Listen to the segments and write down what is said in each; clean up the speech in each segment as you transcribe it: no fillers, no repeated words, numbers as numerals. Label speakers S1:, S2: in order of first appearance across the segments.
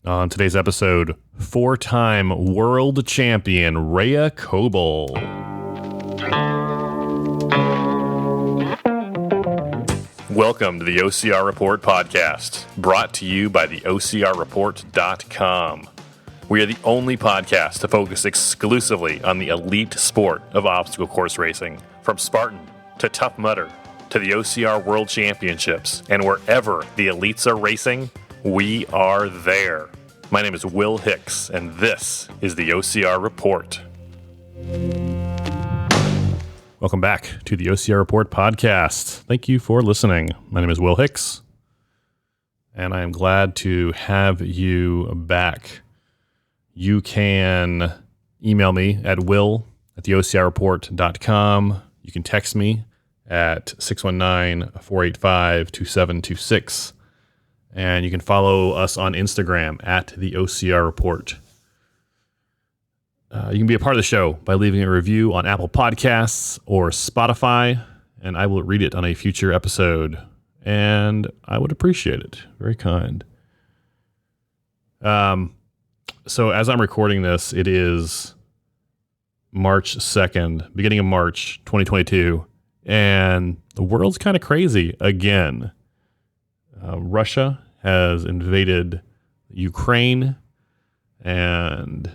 S1: On today's episode, four-time world champion Rea Kolbl. Welcome to the OCR Report podcast, brought to you by the OCRReport.com. We are the only podcast to focus exclusively on the elite sport of obstacle course racing, from Spartan to Tough Mudder to the OCR World Championships, and wherever the elites are racing, we are there. My name is Will Hicks, and this is the OCR Report. Welcome back to the OCR Report podcast. Thank you for listening. My name is Will Hicks, and I am glad to have you back. You can email me at will@theocrreport.com. You can text me at 619-485-2726. And you can follow us on Instagram at the OCR Report. You can be a part of the show by leaving a review on Apple Podcasts or Spotify, and I will read it on a future episode. And I would appreciate it. Very kind. So as I'm recording this, it is March 2nd, beginning of March 2022, and the world's kind of crazy again. Russia has invaded Ukraine, and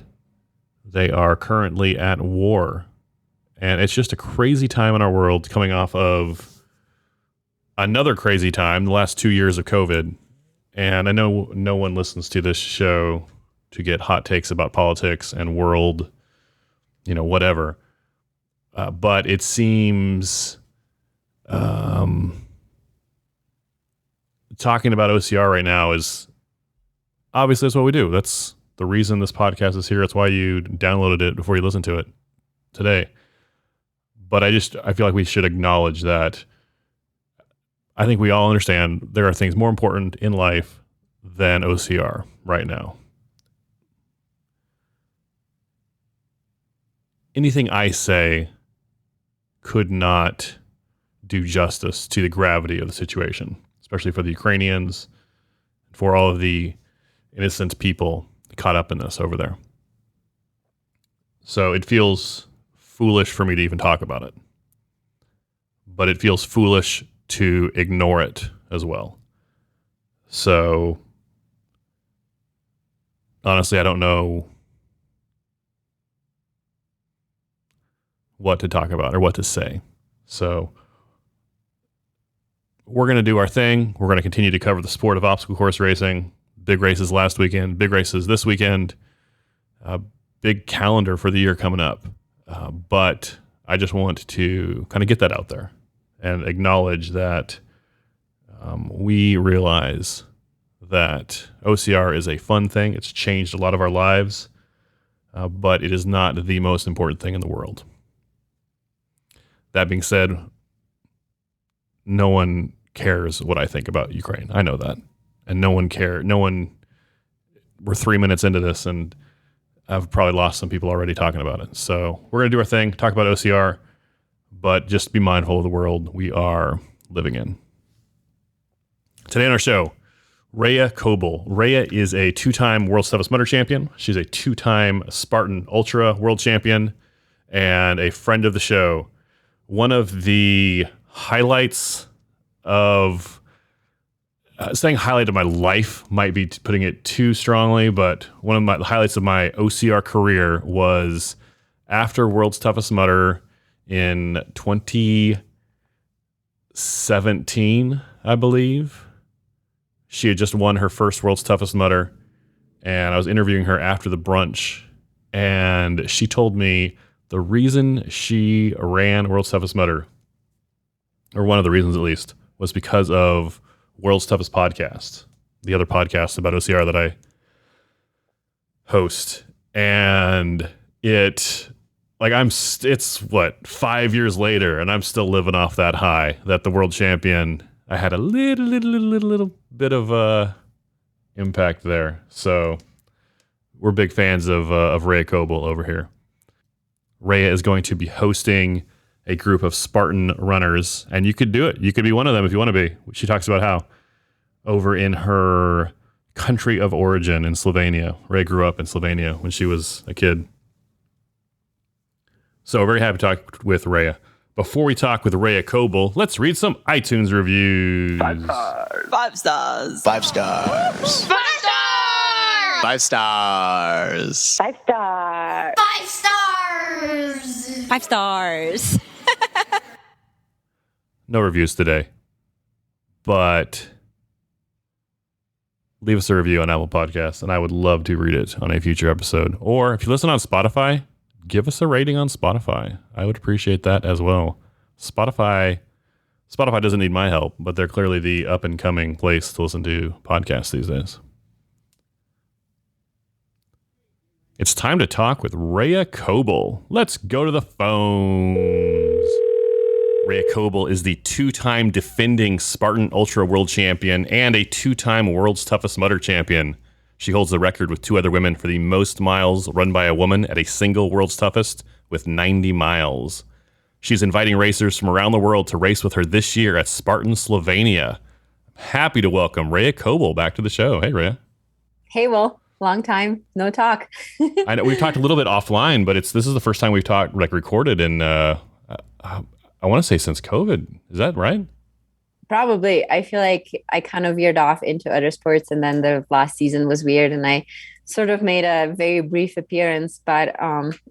S1: they are currently at war. And it's just a crazy time in our world, coming off of another crazy time, the last 2 years of COVID. And I know no one listens to this show to get hot takes about politics and world, whatever. But it seems... talking about OCR right now is obviously that's what we do. That's the reason this podcast is here. That's why you downloaded it before you listened to it today. But I feel like we should acknowledge that I think we all understand there are things more important in life than OCR right now. Anything I say could not do justice to the gravity of the situation, especially for the Ukrainians, for all of the innocent people caught up in this over there. So it feels foolish for me to even talk about it. But it feels foolish to ignore it as well. So honestly, I don't know what to talk about or what to say. So we're going to do our thing. We're going to continue to cover the sport of obstacle course racing. Big races last weekend, big races this weekend, big calendar for the year coming up. But I just want to kind of get that out there and acknowledge that we realize that OCR is a fun thing. It's changed a lot of our lives, but it is not the most important thing in the world. That being said, no one cares what I think about Ukraine. I know that. And no one cares. We're 3 minutes into this, and I've probably lost some people already talking about it. So we're going to do our thing, talk about OCR, but just be mindful of the world we are living in. Today on our show, Rea Kolbl. Rea is a two-time World's Toughest Mudder champion. She's a two-time Spartan Ultra World Champion and a friend of the show. One of the highlights of saying highlight of my life might be putting it too strongly, but one of the highlights of my OCR career was after World's Toughest Mudder in 2017, I believe. She had just won her first World's Toughest Mudder, and I was interviewing her after the brunch, and she told me the reason she ran World's Toughest Mudder, or one of the reasons at least, was because of World's Toughest Podcast, the other podcast about OCR that I host. And it's 5 years later, and I'm still living off that high that the world champion, I had a little bit of impact there. So we're big fans of Rea Kolbl over here. Rea is going to be hosting a group of Spartan runners, and you could do it. You could be one of them if you want to be. She talks about how over in her country of origin in Slovenia. Rea grew up in Slovenia when she was a kid. So very happy to talk with Rea. Before we talk with Rea Kolbl, let's read some iTunes reviews.
S2: 5 stars.
S3: 5 stars.
S2: 5 stars.
S3: 5 stars.
S2: 5 stars.
S4: 5 stars.
S3: 5 stars. 5 stars.
S1: No reviews today, but leave us a review on Apple Podcasts, and I would love to read it on a future episode. Or if you listen on Spotify, give us a rating on Spotify. I would appreciate that as well. Spotify doesn't need my help, but they're clearly the up-and-coming place to listen to podcasts these days. It's time to talk with Rea Kolbl. Let's go to the phones. Rea Kolbl is the 2-time defending Spartan Ultra World Champion and a 2-time World's Toughest Mudder Champion. She holds the record with 2 other women for the most miles run by a woman at a single World's Toughest with 90 miles. She's inviting racers from around the world to race with her this year at Spartan, Slovenia. I'm happy to welcome Rea Kolbl back to the show. Hey, Rea.
S4: Hey, Will. Long time. No talk.
S1: I know we've talked a little bit offline, but this is the first time we've talked, recorded in, I want to say since COVID. Is that right?
S4: Probably. I feel like I kind of veered off into other sports, and then the last season was weird, and I sort of made a very brief appearance, but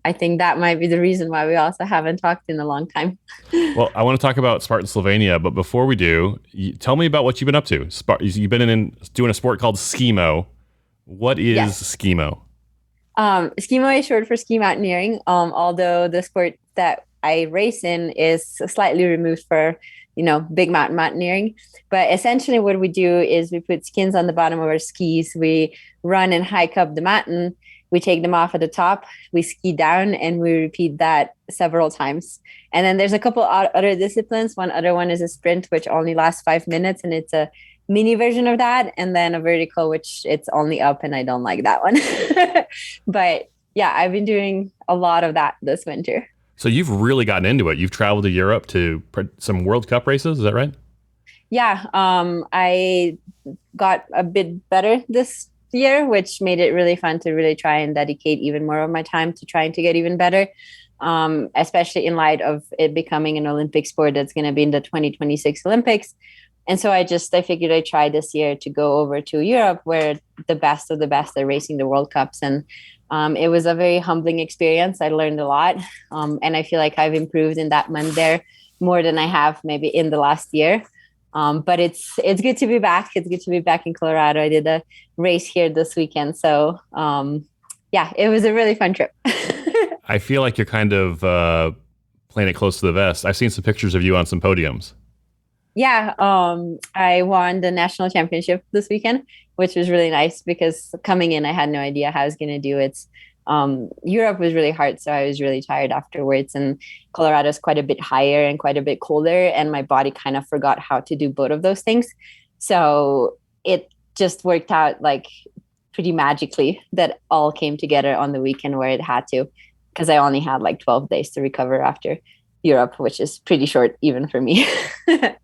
S4: I think that might be the reason why we also haven't talked in a long time.
S1: Well, I want to talk about Spartan Slovenia, but before we do, tell me about what you've been up to. You've been doing a sport called SkiMo. What is SkiMo?
S4: SkiMo is short for ski mountaineering, although the sport that I race in is slightly removed for, big mountain mountaineering. But essentially what we do is we put skins on the bottom of our skis. We run and hike up the mountain. We take them off at the top. We ski down, and we repeat that several times. And then there's a couple other disciplines. One other one is a sprint, which only lasts 5 minutes, and it's a mini version of that. And then a vertical, which it's only up, and I don't like that one. But yeah, I've been doing a lot of that this winter.
S1: So you've really gotten into it. You've traveled to Europe to some World Cup races. Is that right?
S4: Yeah. I got a bit better this year, which made it really fun to really try and dedicate even more of my time to trying to get even better, especially in light of it becoming an Olympic sport that's going to be in the 2026 Olympics. And so I figured I'd try this year to go over to Europe, where the best of the best are racing the World Cups. And it was a very humbling experience. I learned a lot. And I feel like I've improved in that month there more than I have maybe in the last year. But it's good to be back. It's good to be back in Colorado. I did a race here this weekend. So it was a really fun trip.
S1: I feel like you're kind of playing it close to the vest. I've seen some pictures of you on some podiums.
S4: Yeah, I won the national championship this weekend, which was really nice because coming in, I had no idea how I was going to do it. Europe was really hard, so I was really tired afterwards. And Colorado is quite a bit higher and quite a bit colder, and my body kind of forgot how to do both of those things. So it just worked out like pretty magically that all came together on the weekend where it had to, because I only had like 12 days to recover after Europe, which is pretty short even for me.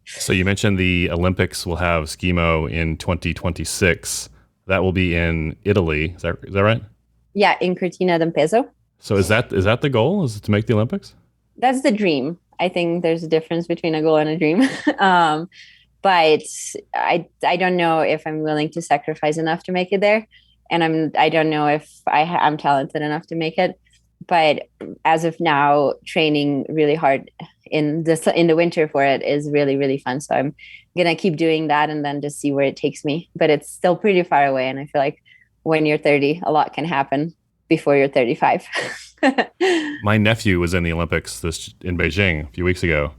S1: So you mentioned the Olympics will have SkiMo in 2026. That will be in Italy. Is that right? Yeah,
S4: in Cortina d'Ampezzo.
S1: So is that the goal? Is it to make the Olympics?
S4: That's the dream. I think there's a difference between a goal and a dream. But I don't know if I'm willing to sacrifice enough to make it there. And I don't know if I'm talented enough to make it. But as of now, training really hard in the winter for it is really, really fun. So I'm going to keep doing that and then just see where it takes me. But it's still pretty far away. And I feel like when you're 30, a lot can happen before you're 35.
S1: My nephew was in the Olympics in Beijing a few weeks ago.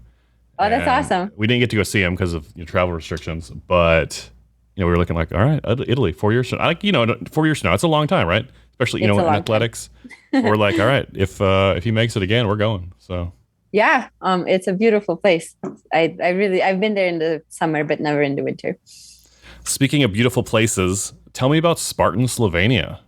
S4: Oh, that's awesome.
S1: We didn't get to go see him because of travel restrictions. But we were looking like, all right, Italy, 4 years from now. 4 years from now, it's a long time, right? Especially, in athletics. We're like, all right, if he makes it again, we're going. So
S4: yeah, it's a beautiful place. I've been there in the summer, but never in the winter.
S1: Speaking of beautiful places, tell me about Spartan Slovenia.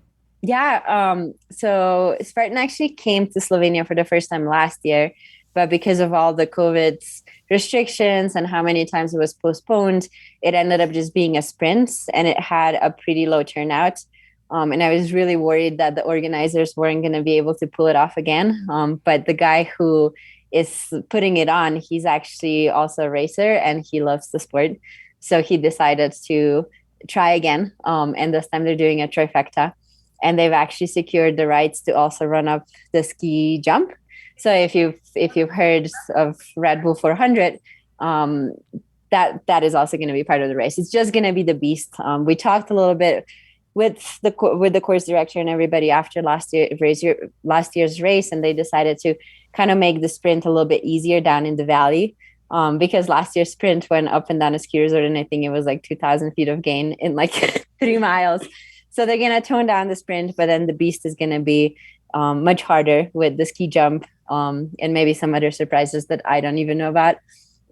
S4: Yeah, so Spartan actually came to Slovenia for the first time last year, but because of all the COVID restrictions and how many times it was postponed, it ended up just being a sprint, and it had a pretty low turnout. And I was really worried that the organizers weren't going to be able to pull it off again. But the guy who is putting it on, he's actually also a racer and he loves the sport. So he decided to try again. And this time they're doing a trifecta. And they've actually secured the rights to also run up the ski jump. So if you've heard of Red Bull 400, that is also going to be part of the race. It's just going to be the beast. We talked a little bit with the course director and everybody after last year's race, and they decided to kind of make the sprint a little bit easier down in the valley, because last year's sprint went up and down a ski resort, and I think it was like 2,000 feet of gain in like 3 miles. So they're going to tone down the sprint, but then the beast is going to be much harder with the ski jump, and maybe some other surprises that I don't even know about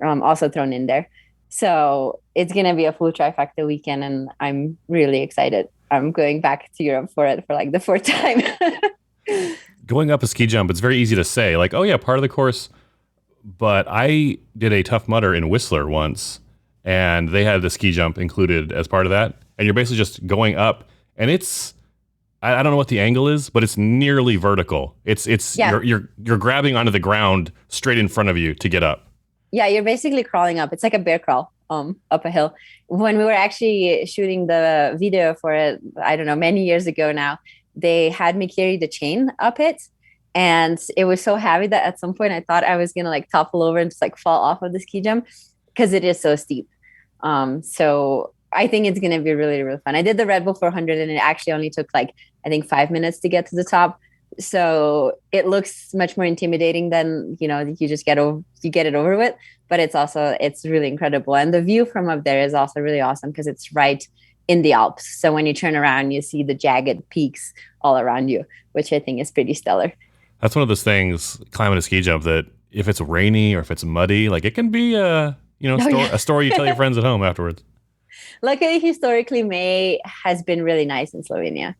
S4: also thrown in there. So it's going to be a full trifecta weekend, and I'm really excited. I'm going back to Europe for it for like the 4th time.
S1: Going up a ski jump, it's very easy to say, like, oh yeah, part of the course. But I did a Tough Mudder in Whistler once, and they had the ski jump included as part of that. And you're basically just going up, and it's, I don't know what the angle is, but it's nearly vertical. It's you're grabbing onto the ground straight in front of you to get up. Yeah,
S4: you're basically crawling up. It's like a bear crawl up a hill. When we were actually shooting the video for it, I don't know, many years ago now, they had me carry the chain up it. And it was so heavy that at some point I thought I was going to like topple over and just like fall off of the ski jump because it is so steep. So I think it's going to be really, really fun. I did the Red Bull 400 and it actually only took like, I think 5 minutes to get to the top. So it looks much more intimidating than, you just get it over with, but it's really incredible. And the view from up there is also really awesome because it's right in the Alps. So when you turn around, you see the jagged peaks all around you, which I think is pretty stellar.
S1: That's one of those things, climbing a ski jump, that if it's rainy or if it's muddy, like it can be a story you tell your friends at home afterwards.
S4: Luckily, historically, May has been really nice in Slovenia.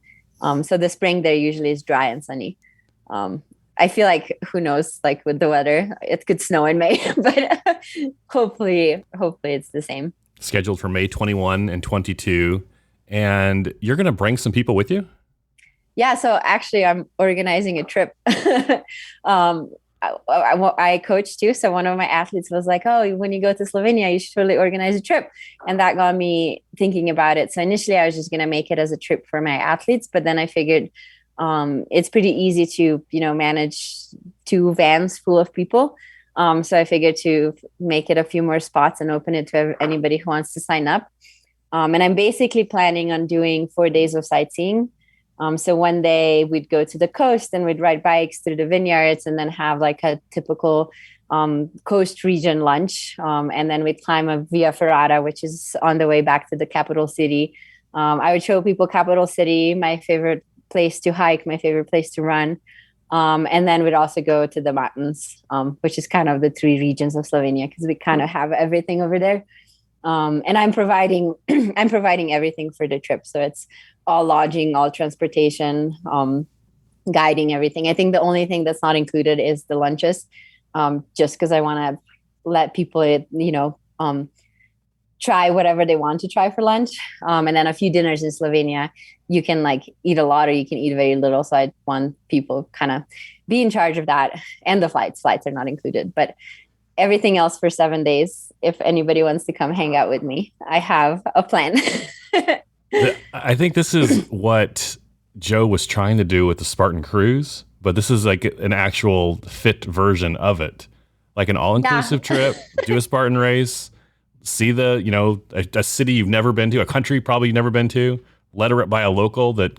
S4: So the spring there usually is dry and sunny. I feel like, who knows, like with the weather, it could snow in May, but hopefully it's the same.
S1: Scheduled for May 21 and 22. And you're going to bring some people with you?
S4: Yeah, so actually I'm organizing a trip. I coach too. So one of my athletes was like, oh, when you go to Slovenia, you should totally organize a trip. And that got me thinking about it. So initially I was just going to make it as a trip for my athletes. But then I figured it's pretty easy to, manage 2 vans full of people. So I figured to make it a few more spots and open it to anybody who wants to sign up. And I'm basically planning on doing 4 days of sightseeing. So one day we'd go to the coast and we'd ride bikes through the vineyards and then have like a typical coast region lunch. And then we'd climb a Via Ferrata, which is on the way back to the capital city. I would show people capital city, my favorite place to hike, my favorite place to run. And then we'd also go to the mountains, which is kind of the 3 regions of Slovenia because we kind of have everything over there. And I'm providing everything for the trip. So it's all lodging, all transportation, guiding, everything. I think the only thing that's not included is the lunches, just because I want to let people, try whatever they want to try for lunch. And then a few dinners in Slovenia. You can like eat a lot or you can eat very little. So I want people kind of be in charge of that. And the flights are not included, but everything else for 7 days. If anybody wants to come hang out with me, I have a plan.
S1: I think this is what Joe was trying to do with the Spartan Cruise, but this is like an actual fit version of it. Like an all-inclusive trip, do a Spartan race, see a city you've never been to, a country probably you've never been to, letter it by a local that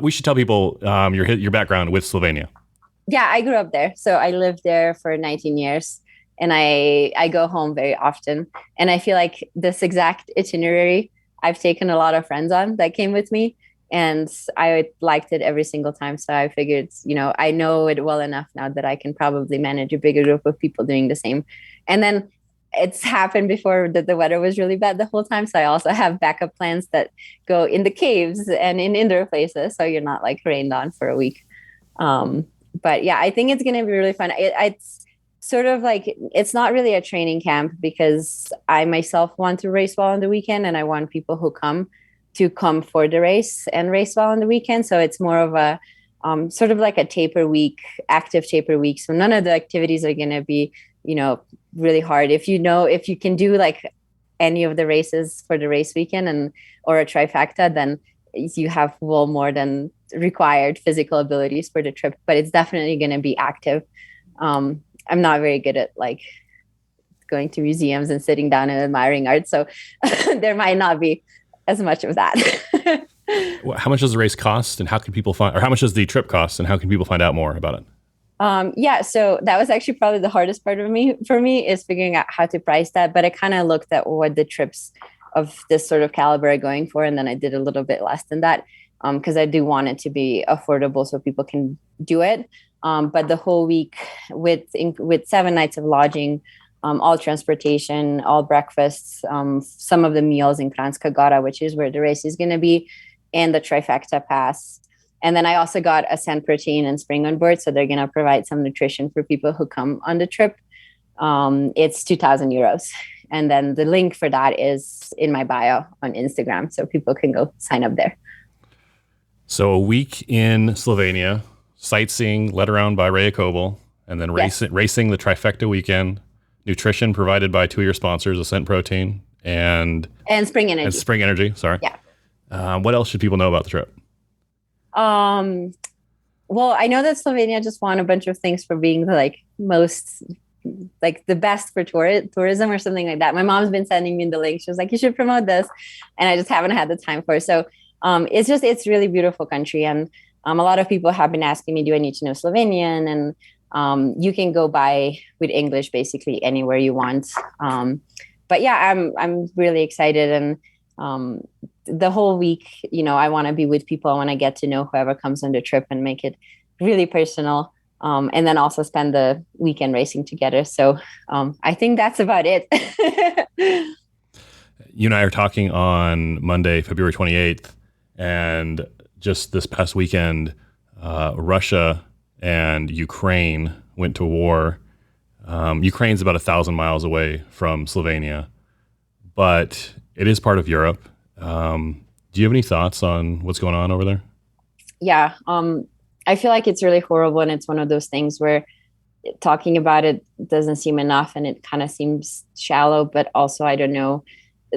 S1: we should tell people your background with Slovenia.
S4: Yeah, I grew up there. So I lived there for 19 years. And I go home very often. And I feel like this exact itinerary, I've taken a lot of friends on that came with me. And I liked it every single time. So I figured, I know it well enough now that I can probably manage a bigger group of people doing the same. And then it's happened before that the weather was really bad the whole time. So I also have backup plans that go in the caves and in indoor places. So you're not like rained on for a week. But yeah, I think it's going to be really fun. It's sort of like, it's not really a training camp because I myself want to race well on the weekend, and I want people who come to come for the race and race well on the weekend. So it's more of a sort of like a taper week, active taper week. So none of the activities are going to be, really hard. If you can do like any of the races for the race weekend or a trifecta, then you have well more than required physical abilities for the trip, but it's definitely going to be active. I'm not very good at like going to museums and sitting down and admiring art. So there might not be as much of that.
S1: How much does the race cost, and how can people find, or how much does the trip cost, and how can people find out more about it?
S4: So that was actually probably the hardest part for me is figuring out how to price that. But I kind of looked at what the trips of this sort of caliber are going for, and then I did a little bit less than that because I do want it to be affordable so people can do it. But the whole week with 7 nights of lodging, all transportation, all breakfasts, some of the meals in Kranjska Gore, which is where the race is going to be, and the Trifecta pass. And then I also got a protein and spring on board. So they're going to provide some nutrition for people who come on the trip. It's 2,000 euros. And then the link for that is in my bio on Instagram. So people can go sign up there.
S1: So a week in Slovenia, sightseeing, led around by Rea Kolbl, and then racing the Trifecta weekend, nutrition provided by 2 of your sponsors, Ascent Protein and
S4: Spring Energy.
S1: And Spring Energy, sorry.
S4: Yeah.
S1: What else should people know about the trip?
S4: Well, I know that Slovenia just won a bunch of things for being the best for tourism or something like that. My mom's been sending me the link. She was like, you should promote this. And I just haven't had the time for it. So it's really beautiful country. And a lot of people have been asking me, do I need to know Slovenian? And you can go by with English basically anywhere you want. But yeah, I'm really excited. And the whole week, I want to be with people. I want to get to know whoever comes on the trip and make it really personal. And then also spend the weekend racing together. So I think that's about it.
S1: You and I are talking on Monday, February 28th, and just this past weekend, Russia and Ukraine went to war. Ukraine's about 1,000 miles away from Slovenia, but it is part of Europe. Do you have any thoughts on what's going on over there?
S4: Yeah. I feel like it's really horrible. And it's one of those things where talking about it doesn't seem enough and it kind of seems shallow, but also, I don't know,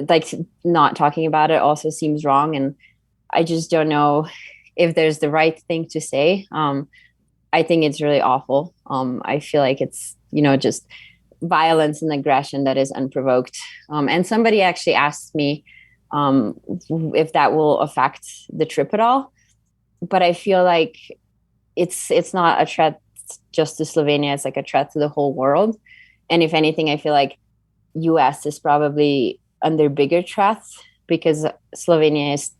S4: like not talking about it also seems wrong. And I just don't know if there's the right thing to say. I think it's really awful. I feel like it's, just violence and aggression that is unprovoked. And somebody actually asked me if that will affect the trip at all. But I feel like it's not a threat just to Slovenia. It's like a threat to the whole world. And if anything, I feel like US is probably under bigger threats because Slovenia is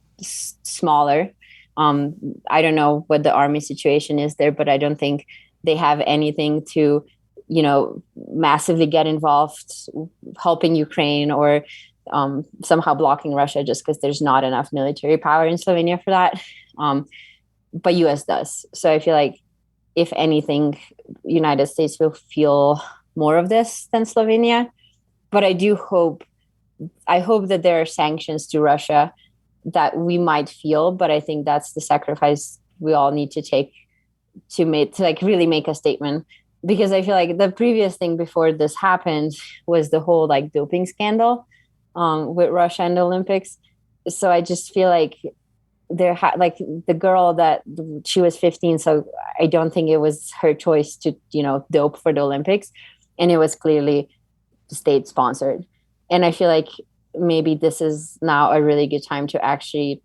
S4: smaller. I don't know what the army situation is there, but I don't think they have anything to, massively get involved helping Ukraine or somehow blocking Russia just because there's not enough military power in Slovenia for that. But US does. So I feel like if anything, United States will feel more of this than Slovenia. But I hope that there are sanctions to Russia that we might feel, but I think that's the sacrifice we all need to take to really make a statement. Because I feel like the previous thing before this happened was the whole doping scandal with Russia and the Olympics. So I just feel like the girl that she was 15. So I don't think it was her choice to, dope for the Olympics. And it was clearly state sponsored. And I feel like maybe this is now a really good time to actually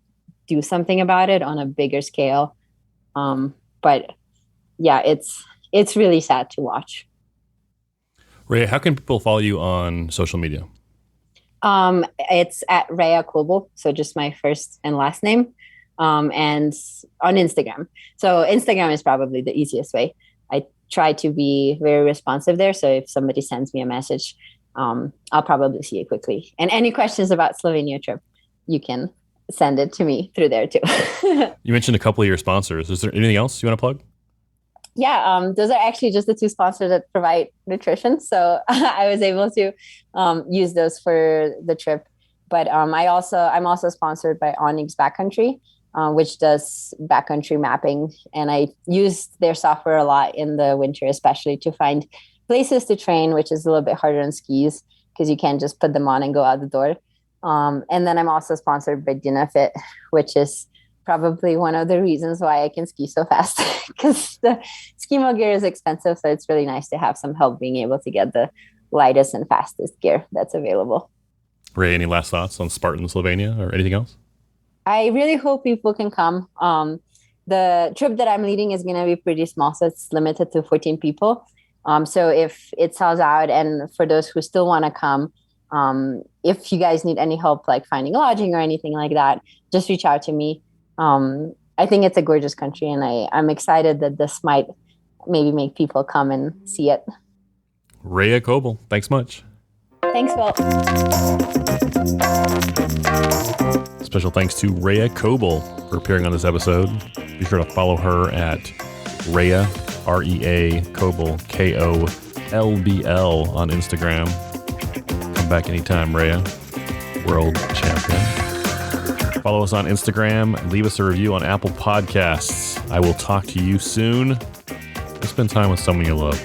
S4: do something about it on a bigger scale. But yeah, it's really sad to watch.
S1: Rea, how can people follow you on social media?
S4: It's at Rea Kolbl, so just my first and last name, and on Instagram. So Instagram is probably the easiest way. I try to be very responsive there. So if somebody sends me a message, I'll probably see it quickly. And any questions about Slovenia trip, you can send it to me through there too.
S1: You mentioned a couple of your sponsors. Is there anything else you want to plug?
S4: those are actually just the two sponsors that provide nutrition. So I was able to use those for the trip. But I'm also sponsored by Onyx Backcountry, which does backcountry mapping. And I use their software a lot in the winter, especially to find places to train, which is a little bit harder on skis because you can't just put them on and go out the door. And then I'm also sponsored by Dynafit, which is probably one of the reasons why I can ski so fast, because the SkiMo gear is expensive. So it's really nice to have some help being able to get the lightest and fastest gear that's available.
S1: Rea, any last thoughts on Spartan Slovenia or anything else?
S4: I really hope people can come. The trip that I'm leading is going to be pretty small, so it's limited to 14 people. So if it sells out, and for those who still want to come, if you guys need any help like finding lodging or anything like that, just reach out to me. I think it's a gorgeous country, and I'm excited that this might maybe make people come and see it.
S1: Rea Kolbl, thanks much.
S4: Thanks, Will.
S1: Special thanks to Rea Kolbl for appearing on this episode. Be sure to follow her at Rea, Rea Kolbl, KOLBL on Instagram. Come back anytime, Rea. World champion. Follow us on Instagram. Leave us a review on Apple Podcasts. I will talk to you soon. Go spend time with someone you love.